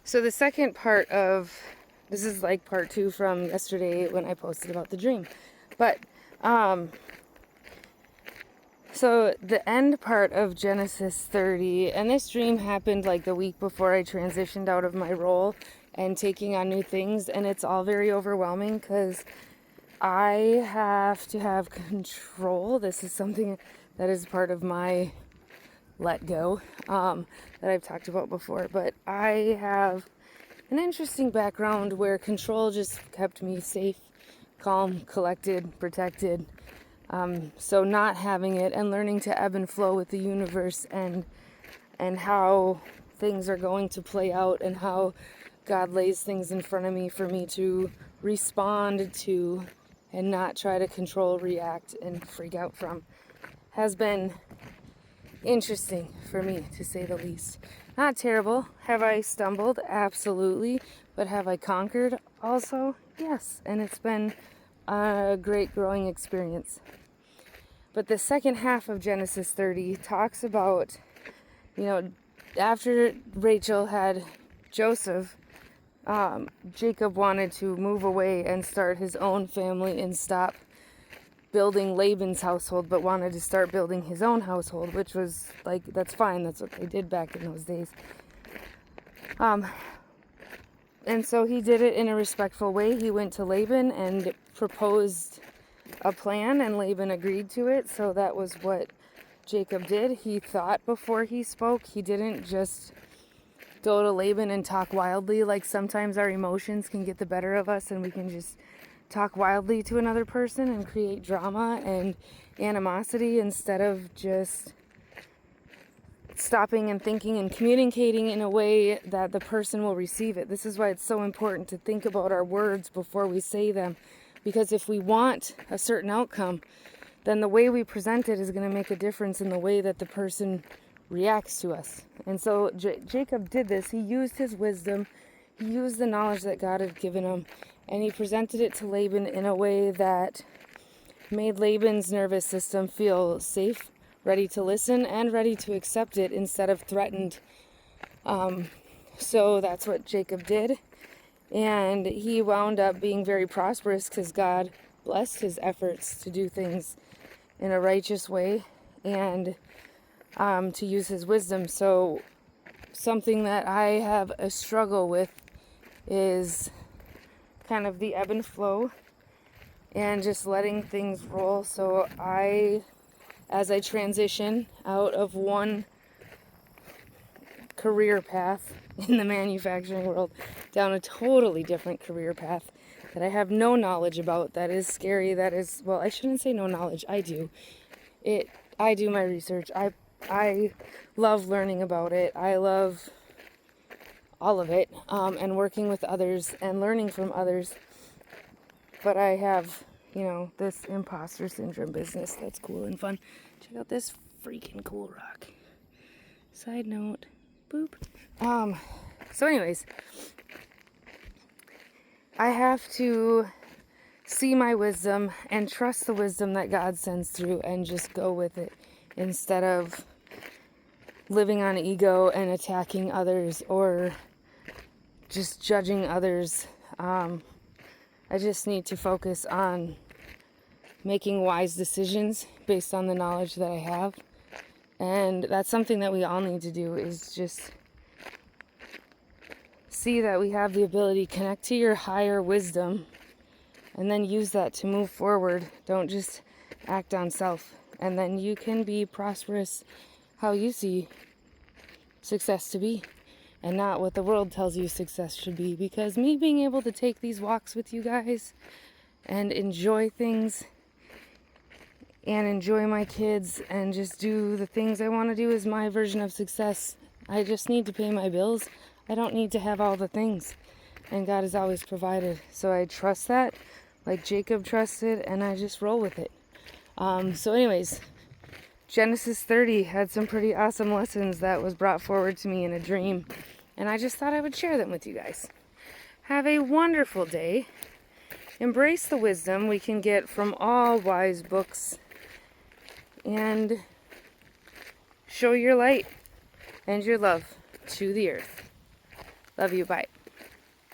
So the second part of this is like part 2 from yesterday when I posted about the dream. But so the end part of Genesis 30, and this dream happened like the week before I transitioned out of my role and taking on new things, and it's all very overwhelming because I have to have control. This is something that is part of my let go that I've talked about before, but I have an interesting background where control just kept me safe, calm, collected, protected. So not having it and learning to ebb and flow with the universe and how things are going to play out and how God lays things in front of me for me to respond to and not try to control, react, and freak out from has been interesting for me, to say the least. Not terrible. Have I stumbled? Absolutely. But have I conquered also? Yes. And it's been a great growing experience. But the second half of Genesis 30 talks about, after Rachel had Joseph, Jacob wanted to move away and start his own family and stop building Laban's household, but wanted to start building his own household, which was like, that's fine. That's what they did back in those days. And so he did it in a respectful way. He went to Laban and proposed a plan, and Laban agreed to it. So that was what Jacob did. He thought before he spoke. He didn't just go to Laban and talk wildly. Like sometimes our emotions can get the better of us and we can just talk wildly to another person and create drama and animosity instead of just stopping and thinking and communicating in a way that the person will receive it. This is why it's so important to think about our words before we say them, because if we want a certain outcome, then the way we present it is going to make a difference in the way that the person reacts to us. And so Jacob did this. He used his wisdom, he used the knowledge that God had given him, and he presented it to Laban in a way that made Laban's nervous system feel safe, ready to listen, and ready to accept it instead of threatened. So that's what Jacob did. And he wound up being very prosperous because God blessed his efforts to do things in a righteous way and to use his wisdom. So something that I have a struggle with is kind of the ebb and flow and just letting things roll. So as I transition out of one career path in the manufacturing world down a totally different career path that I have no knowledge about, that is scary, that is, well, I shouldn't say no knowledge, I do my research. I love learning about it. I love all of it, and working with others and learning from others. But I have, this imposter syndrome business that's cool and fun. Check out this freaking cool rock. Side note, boop. So anyways, I have to see my wisdom and trust the wisdom that God sends through and just go with it instead of living on ego and attacking others or just judging others. I just need to focus on making wise decisions based on the knowledge that I have. And that's something that we all need to do, is just see that we have the ability to connect to your higher wisdom and then use that to move forward. Don't just act on self. And then you can be prosperous how you see success to be and not what the world tells you success should be. Because me being able to take these walks with you guys and enjoy things and enjoy my kids and just do the things I want to do is my version of success. I just need to pay my bills. I don't need to have all the things. And God has always provided. So I trust that, like Jacob trusted, and I just roll with it. So anyways, Genesis 30 had some pretty awesome lessons that was brought forward to me in a dream. And I just thought I would share them with you guys. Have a wonderful day. Embrace the wisdom we can get from all wise books. And show your light and your love to the earth. Love you. Bye.